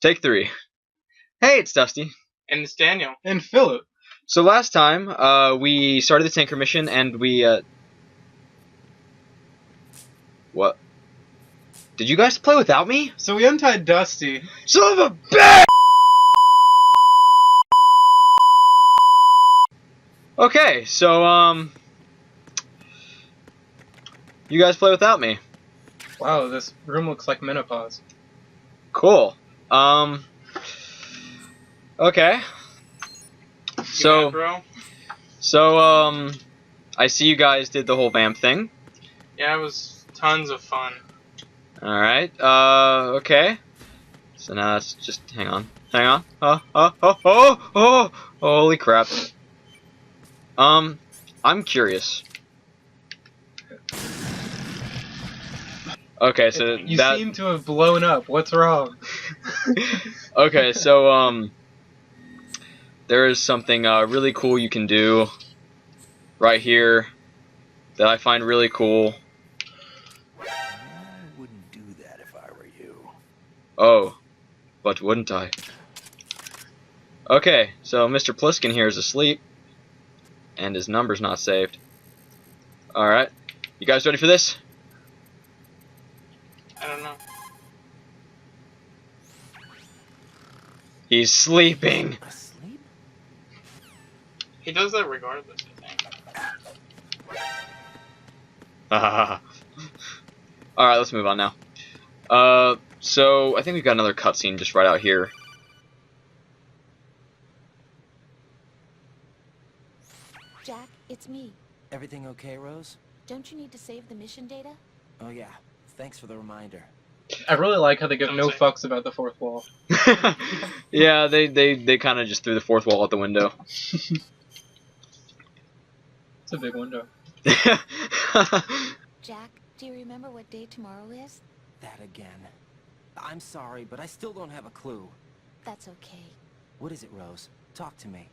Take 3. Hey, it's Dusty. And it's Daniel. And Philip. So last time, we started the tanker mission, and we, What? Did you guys play without me? So we untied Dusty. Son of a bitch! Okay, so, you guys play without me. Wow, this room looks like menopause. Cool. Okay. Yeah, bro. So, I see you guys did the whole vamp thing. Yeah, it was tons of fun. Alright, okay. So now let's just, hang on. Oh, holy crap. I'm curious. Okay, so You seem to have blown up. What's wrong? Okay, so, there is something, really cool you can do right here that I find really cool. I wouldn't do that if I were you. Oh, but wouldn't I? Okay, so Mr. Pliskin here is asleep, and his number's not saved. Alright, you guys ready for this? I don't know. He's sleeping! Asleep? He does that regardless, I think. Alright, let's move on now. So I think we've got another cutscene just right out here. Jack, it's me. Everything okay, Rose? Don't you need to save the mission data? Oh yeah, thanks for the reminder. I really like how they give no fucks about the fourth wall. Yeah, they kind of just threw the fourth wall out the window. It's a big window. Jack, do you remember what day tomorrow is? That again. I'm sorry, but I still don't have a clue. That's okay. What is it, Rose? Talk to me.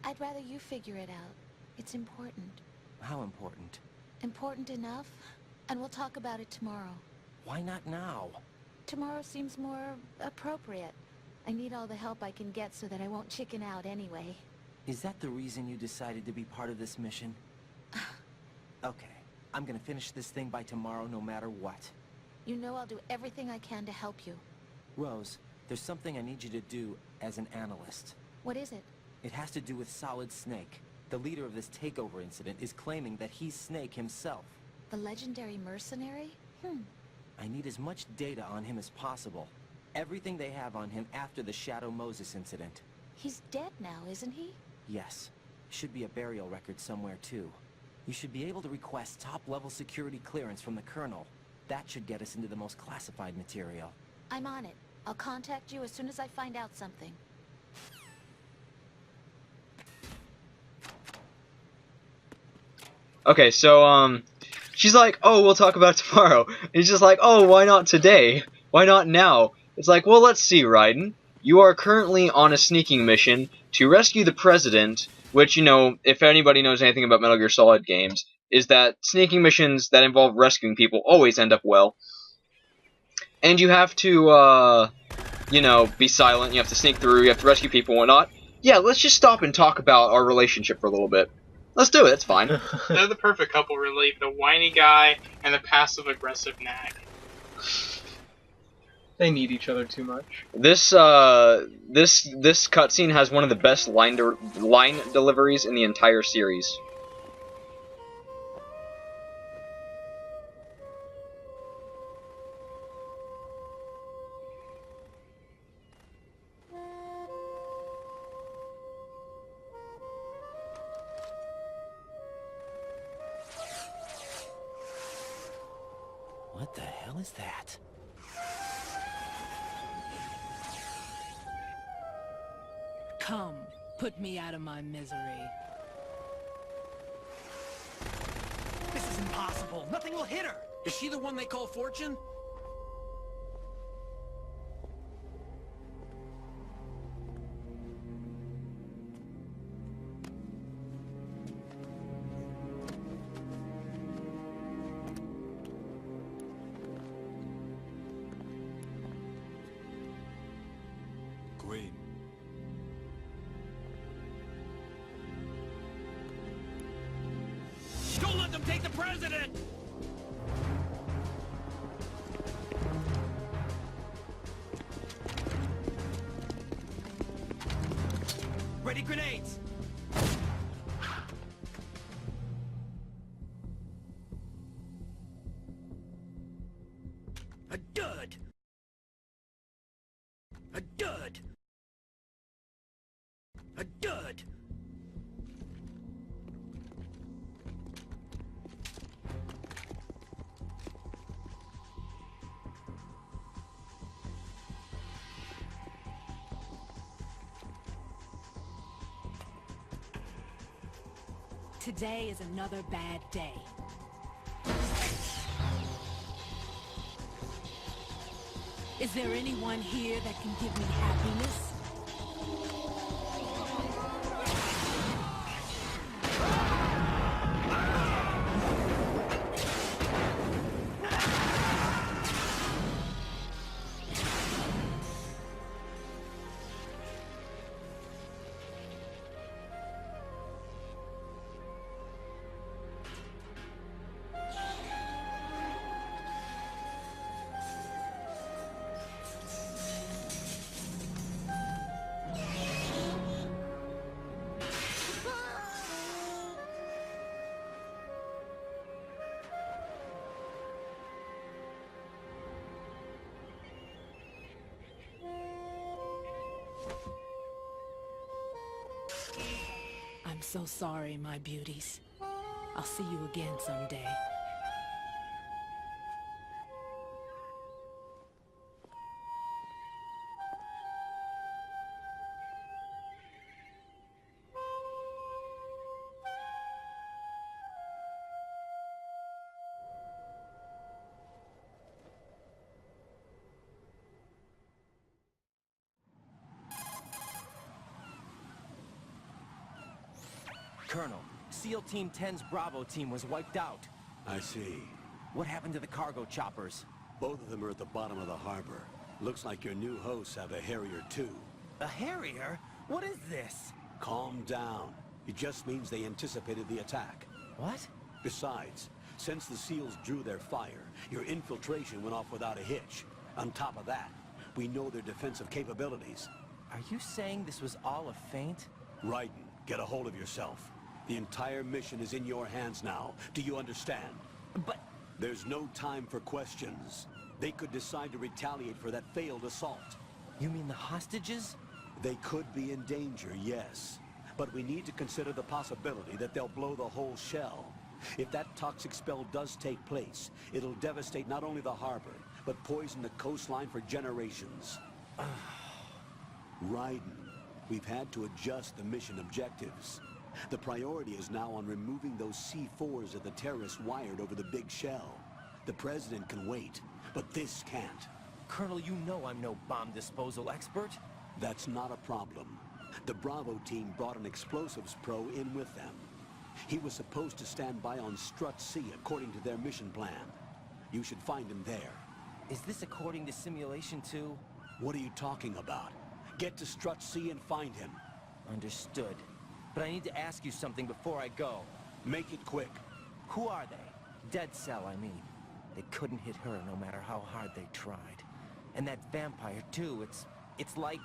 I'd rather you figure it out. It's important. How important? Important enough? And we'll talk about it tomorrow. Why not now? Tomorrow seems more appropriate. I need all the help I can get so that I won't chicken out anyway. Is that the reason you decided to be part of this mission? Okay, I'm gonna finish this thing by tomorrow no matter what. You know I'll do everything I can to help you. Rose, there's something I need you to do as an analyst. What is it? It has to do with Solid Snake. The leader of this takeover incident is claiming that he's Snake himself. The legendary mercenary? I need as much data on him as possible. Everything they have on him after the Shadow Moses incident. He's dead now, isn't he? Yes. Should be a burial record somewhere too. You should be able to request top-level security clearance from the Colonel. That should get us into the most classified material. I'm on it. I'll contact you as soon as I find out something. Okay, so, she's like, oh, we'll talk about it tomorrow. And he's just like, oh, why not today? Why not now? It's like, well, let's see, Raiden. You are currently on a sneaking mission to rescue the President, which, you know, if anybody knows anything about Metal Gear Solid games, is that sneaking missions that involve rescuing people always end up well. And you have to, you know, be silent, you have to sneak through, you have to rescue people and whatnot. Yeah, let's just stop and talk about our relationship for a little bit. Let's do it, it's fine. They're the perfect couple, really. The whiny guy and the passive-aggressive nag. They need each other too much. This cutscene has one of the best line deliveries in the entire series. What the hell is that? Come, put me out of my misery. This is impossible. Nothing will hit her. Is she the one they call Fortune? Queen. Don't let them take the president! Ready grenades! A dud! A dud! A dud! Today is another bad day. Is there anyone here that can give me happiness? I'm so sorry, my beauties. I'll see you again someday. Colonel, SEAL Team 10's Bravo team was wiped out. I see. What happened to the cargo choppers? Both of them are at the bottom of the harbor. Looks like your new hosts have a Harrier too. A Harrier? What is this? Calm down. It just means they anticipated the attack. What? Besides, since the SEALs drew their fire, your infiltration went off without a hitch. On top of that, we know their defensive capabilities. Are you saying this was all a feint? Raiden, get a hold of yourself. The entire mission is in your hands now. Do you understand? But... There's no time for questions. They could decide to retaliate for that failed assault. You mean the hostages? They could be in danger, yes. But we need to consider the possibility that they'll blow the whole shell. If that toxic spell does take place, it'll devastate not only the harbor, but poison the coastline for generations. Raiden, we've had to adjust the mission objectives. The priority is now on removing those C4s that the terrorists wired over the big shell. The president can wait, but this can't. Colonel, you know I'm no bomb disposal expert. That's not a problem. The Bravo team brought an explosives pro in with them. He was supposed to stand by on Strut C according to their mission plan. You should find him there. Is this according to Simulation 2? What are you talking about? Get to Strut C and find him. Understood. But I need to ask you something before I go. Make it quick. Who are they? Dead Cell, I mean. They couldn't hit her no matter how hard they tried. And that vampire, too, it's like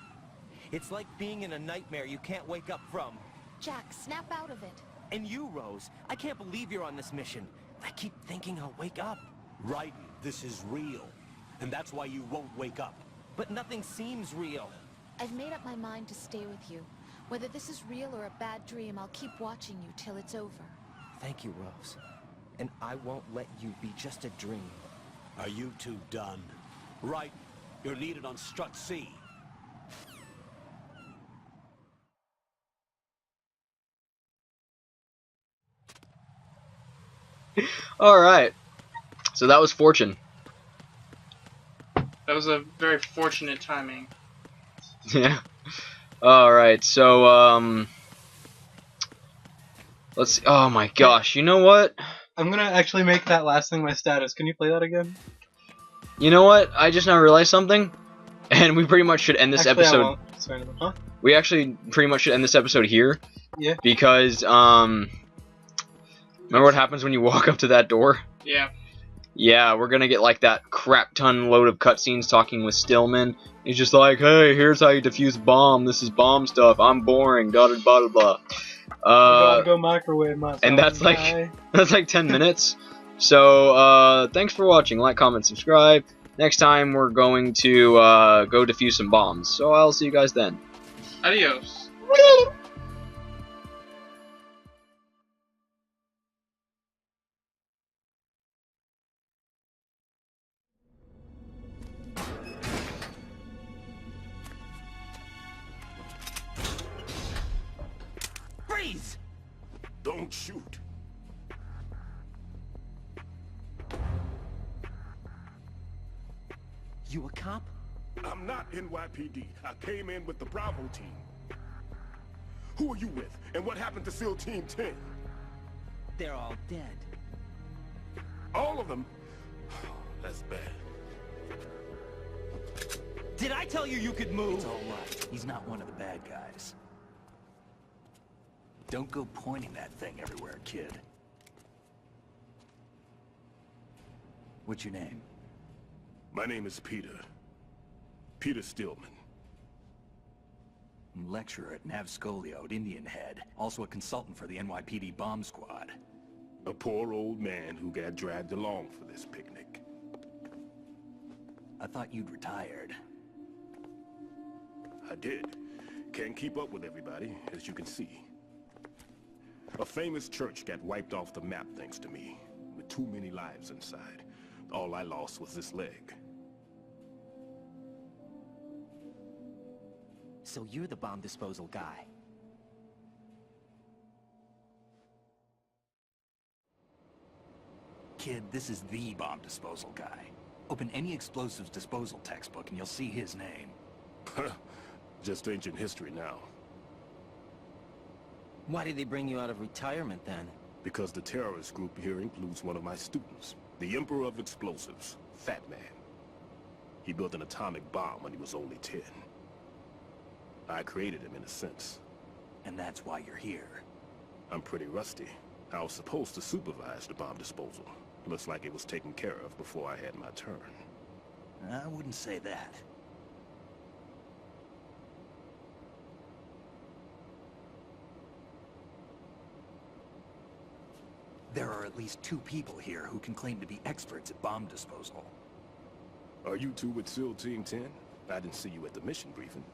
being in a nightmare you can't wake up from. Jack, snap out of it. And you, Rose, I can't believe you're on this mission. I keep thinking I'll wake up. Raiden, this is real. And that's why you won't wake up. But nothing seems real. I've made up my mind to stay with you. Whether this is real or a bad dream, I'll keep watching you till it's over. Thank you, Rose. And I won't let you be just a dream. Are you two done? Right. You're needed on Strut C. Alright. So that was Fortune. That was a very fortunate timing. Yeah. Alright, so, let's see. Oh my gosh, you know what? I'm gonna actually make that last thing my status. Can you play that again? You know what? I just now realized something. And we pretty much should end this Actually, I episode. won't say anything. Huh? We actually pretty much should end this episode here. Yeah. Because remember what happens when you walk up to that door? Yeah. Yeah, we're gonna get like that crap ton load of cutscenes talking with Stillman. He's just like, hey, here's how you defuse a bomb. This is bomb stuff. I'm boring. Blah blah blah blah. I'm gonna go microwave myself. And that's like Bye. that's like 10 minutes. So thanks for watching. Like, comment, subscribe. Next time we're going to go defuse some bombs. So I'll see you guys then. Adios. Freeze! Don't shoot. You a cop? I'm not NYPD. I came in with the Bravo team. Who are you with? And what happened to SEAL Team 10? They're all dead. All of them? That's bad. Did I tell you you could move? It's all right. He's not one of the bad guys. Don't go pointing that thing everywhere, kid. What's your name? My name is Peter. Peter Stillman. I'm lecturer at Navscolio at Indian Head. Also a consultant for the NYPD bomb squad. A poor old man who got dragged along for this picnic. I thought you'd retired. I did. Can't keep up with everybody, as you can see. A famous church got wiped off the map thanks to me, with too many lives inside. All I lost was this leg. So you're the bomb disposal guy. Kid, this is the bomb disposal guy. Open any explosives disposal textbook and you'll see his name. Just ancient history now. Why did they bring you out of retirement then? Because the terrorist group here includes one of my students, the Emperor of Explosives, Fat Man. He built an atomic bomb when he was only 10. I created him in a sense. And that's why you're here. I'm pretty rusty. I was supposed to supervise the bomb disposal. Looks like it was taken care of before I had my turn. I wouldn't say that. There are at least 2 people here who can claim to be experts at bomb disposal. Are you two with SEAL Team 10? I didn't see you at the mission briefing.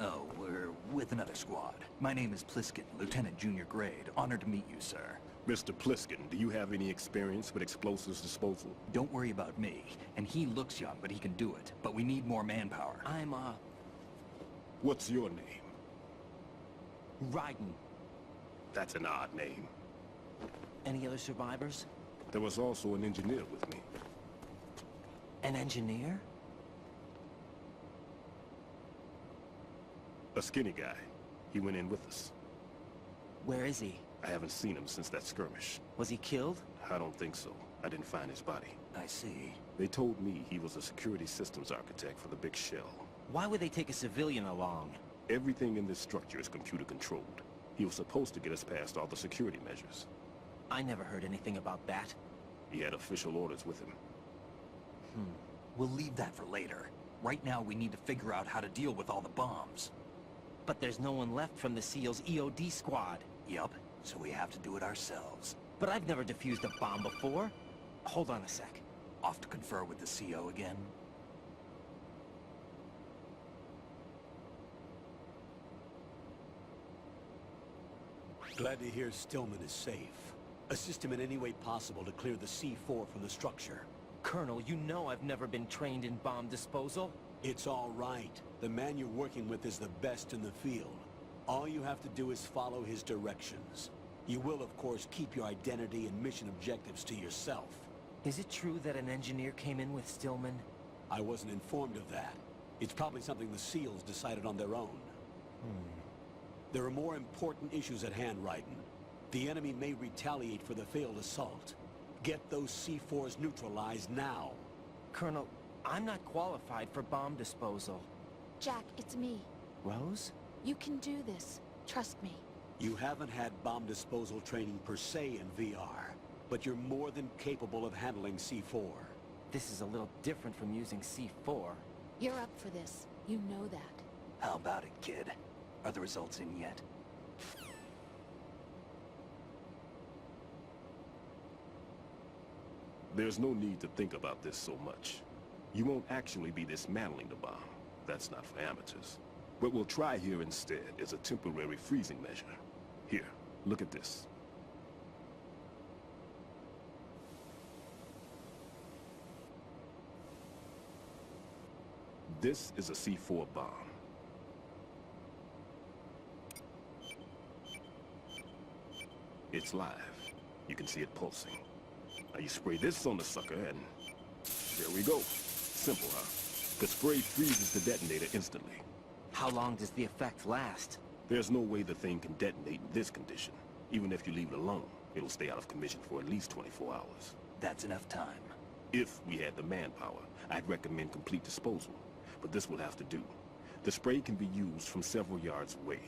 Oh, we're with another squad. My name is Pliskin, Lieutenant Junior Grade. Honored to meet you, sir. Mr. Pliskin, do you have any experience with explosives disposal? Don't worry about me. And he looks young, but he can do it. But we need more manpower. I'm, What's your name? Raiden. That's an odd name. Any other survivors? There was also an engineer with me. An engineer? A skinny guy. He went in with us. Where is he? I haven't seen him since that skirmish. Was he killed? I don't think so. I didn't find his body. I see. They told me he was a security systems architect for the big shell. Why would they take a civilian along? Everything in this structure is computer controlled. He was supposed to get us past all the security measures. I never heard anything about that. He had official orders with him. We'll leave that for later. Right now, we need to figure out how to deal with all the bombs. But there's no one left from the SEAL's EOD squad. Yup, so we have to do it ourselves. But I've never defused a bomb before. Hold on a sec. Off to confer with the CO again? Glad to hear Stillman is safe. Assist him in any way possible to clear the C4 from the structure. Colonel, you know I've never been trained in bomb disposal. It's all right. The man you're working with is the best in the field. All you have to do is follow his directions. You will, of course, keep your identity and mission objectives to yourself. Is it true that an engineer came in with Stillman? I wasn't informed of that. It's probably something the SEALs decided on their own. There are more important issues at hand, Raiden. The enemy may retaliate for the failed assault. Get those C4s neutralized now. Colonel, I'm not qualified for bomb disposal. Jack, it's me. Rose? You can do this. Trust me. You haven't had bomb disposal training per se in VR, but you're more than capable of handling C4. This is a little different from using C4. You're up for this. You know that. How about it, kid? Are the results in yet? There's no need to think about this so much. You won't actually be dismantling the bomb. That's not for amateurs. What we'll try here instead is a temporary freezing measure. Here, look at this. This is a C4 bomb. It's live. You can see it pulsing. Now you spray this on the sucker and there we go. Simple, huh? The spray freezes the detonator instantly. How long does the effect last? There's no way the thing can detonate in this condition. Even if you leave it alone, it'll stay out of commission for at least 24 hours. That's enough time. If we had the manpower, I'd recommend complete disposal. But this will have to do. The spray can be used from several yards away.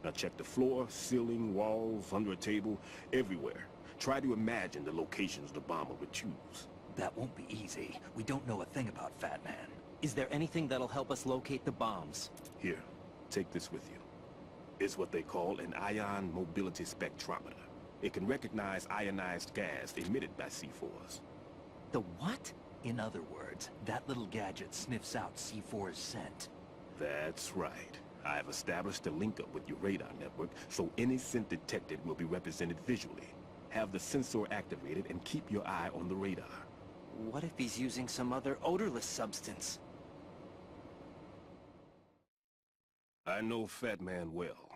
Now check the floor, ceiling, walls, under a table, everywhere. Try to imagine the locations the bomber would choose. That won't be easy. We don't know a thing about Fat Man. Is there anything that'll help us locate the bombs? Here, take this with you. It's what they call an ion mobility spectrometer. It can recognize ionized gas emitted by C4s. The what? In other words, that little gadget sniffs out C4's scent. That's right. I've established a link-up with your radar network, so any scent detected will be represented visually. Have the sensor activated and keep your eye on the radar. What if he's using some other odorless substance? I know Fat Man well.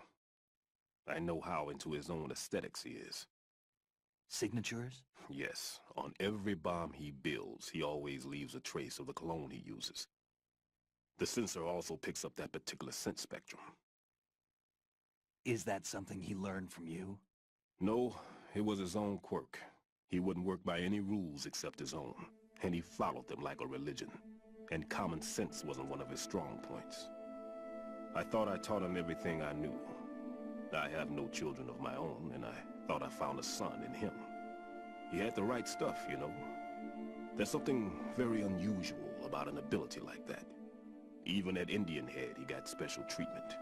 I know how into his own aesthetics he is. Signatures? Yes, on every bomb he builds, he always leaves a trace of the cologne he uses. The sensor also picks up that particular scent spectrum. Is that something he learned from you? No, it was his own quirk. He wouldn't work by any rules except his own, and he followed them like a religion. And common sense wasn't one of his strong points. I thought I taught him everything I knew. I have no children of my own, and I thought I found a son in him. He had the right stuff, you know. There's something very unusual about an ability like that. Even at Indian Head, he got special treatment.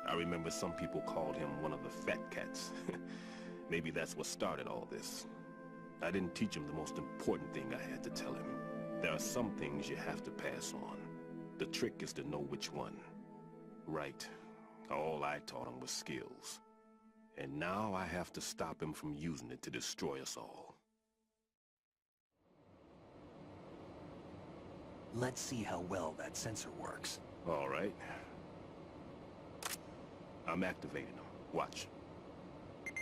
I remember some people called him one of the fat cats. Maybe that's what started all this. I didn't teach him the most important thing I had to tell him. There are some things you have to pass on. The trick is to know which one. Right. All I taught him was skills. And now I have to stop him from using it to destroy us all. Let's see how well that sensor works. All right. I'm activating them. Watch.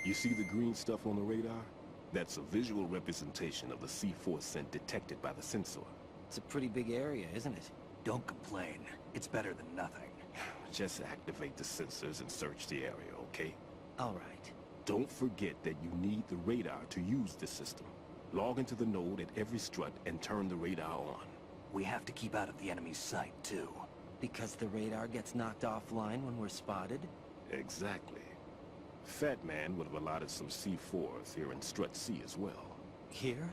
You see the green stuff on the radar? That's a visual representation of the C4 scent detected by the sensor. It's a pretty big area, isn't it? Don't complain. It's better than nothing. Just activate the sensors and search the area, okay? All right. Don't forget that you need the radar to use this system. Log into the node at every strut and turn the radar on. We have to keep out of the enemy's sight, too. Because the radar gets knocked offline when we're spotted? Exactly. Fat Man would have allotted some C4s here in Strut C as well. Here?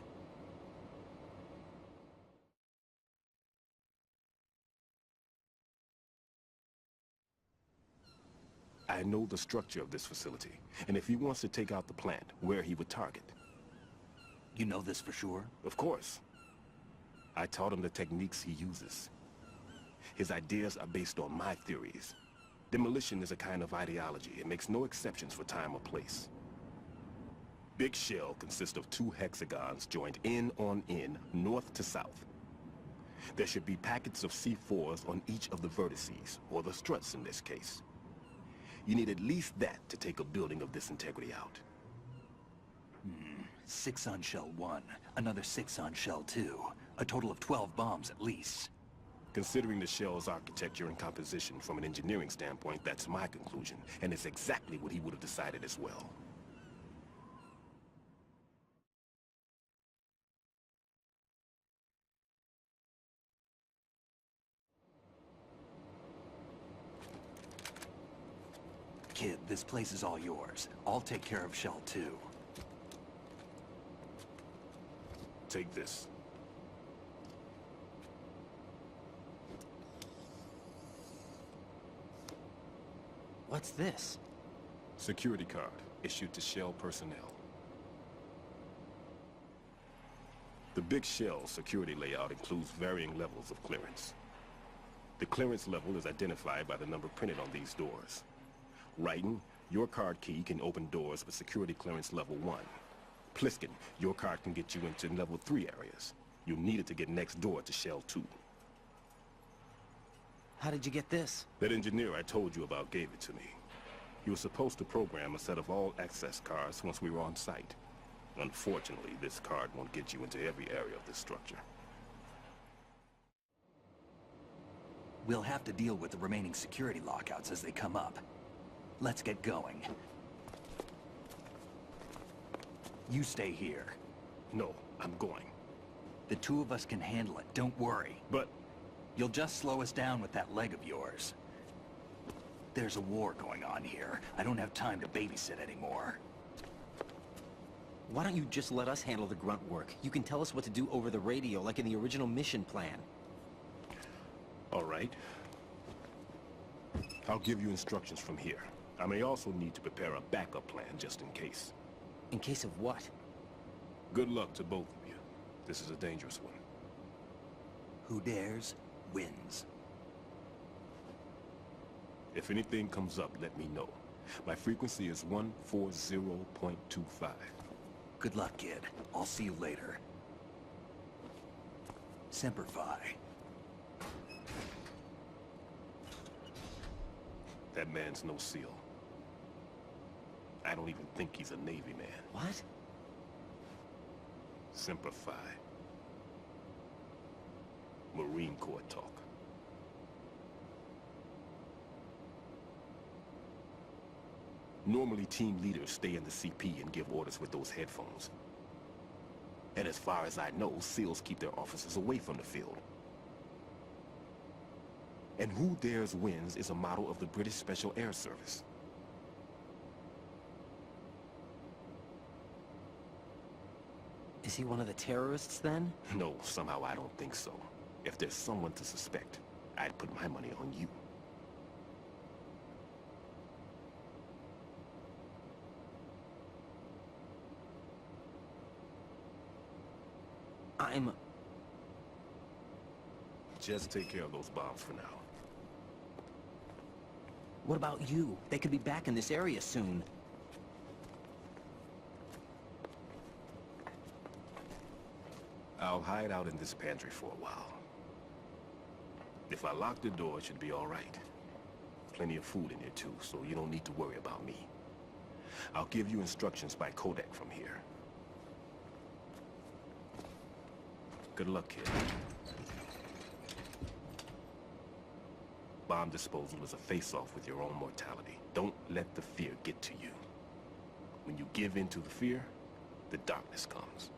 I know the structure of this facility, and if he wants to take out the plant, where he would target. You know this for sure? Of course. I taught him the techniques he uses. His ideas are based on my theories. Demolition is a kind of ideology. It makes no exceptions for time or place. Big Shell consists of 2 hexagons joined end on end, north to south. There should be packets of C4s on each of the vertices, or the struts in this case. You need at least that to take a building of this integrity out. 6 on Shell 1, another 6 on Shell 2. A total of 12 bombs at least. Considering the shell's architecture and composition from an engineering standpoint, that's my conclusion, and it's exactly what he would have decided as well. Kid, this place is all yours. I'll take care of Shell 2. Take this. What's this? Security card issued to Shell personnel. The big Shell security layout includes varying levels of clearance. The clearance level is identified by the number printed on these doors. Raiden, your card key can open doors with security clearance level 1. Pliskin, your card can get you into level 3 areas. You'll need it to get next door to Shell 2. How did you get this? That engineer I told you about gave it to me. He was supposed to program a set of all-access cards once we were on site. Unfortunately, this card won't get you into every area of this structure. We'll have to deal with the remaining security lockouts as they come up. Let's get going. You stay here. No, I'm going. The two of us can handle it, don't worry. But... You'll just slow us down with that leg of yours. There's a war going on here. I don't have time to babysit anymore. Why don't you just let us handle the grunt work? You can tell us what to do over the radio, like in the original mission plan. All right. I'll give you instructions from here. I may also need to prepare a backup plan just in case. In case of what? Good luck to both of you. This is a dangerous one. Who dares, wins. If anything comes up, let me know. My frequency is 140.25. Good luck, kid. I'll see you later. Semper Fi. That man's no SEAL. I don't even think he's a Navy man. What? Semper Fi. Marine Corps talk. Normally, team leaders stay in the CP and give orders with those headphones. And as far as I know, SEALs keep their officers away from the field. And Who Dares Wins is a motto of the British Special Air Service. Is he one of the terrorists, then? No, somehow I don't think so. If there's someone to suspect, I'd put my money on you. Just take care of those bombs for now. What about you? They could be back in this area soon. I'll hide out in this pantry for a while. If I lock the door, it should be all right. Plenty of food in here too, so you don't need to worry about me. I'll give you instructions by codec from here. Good luck, kid. Bomb disposal is a face-off with your own mortality. Don't let the fear get to you. When you give in to the fear, the darkness comes.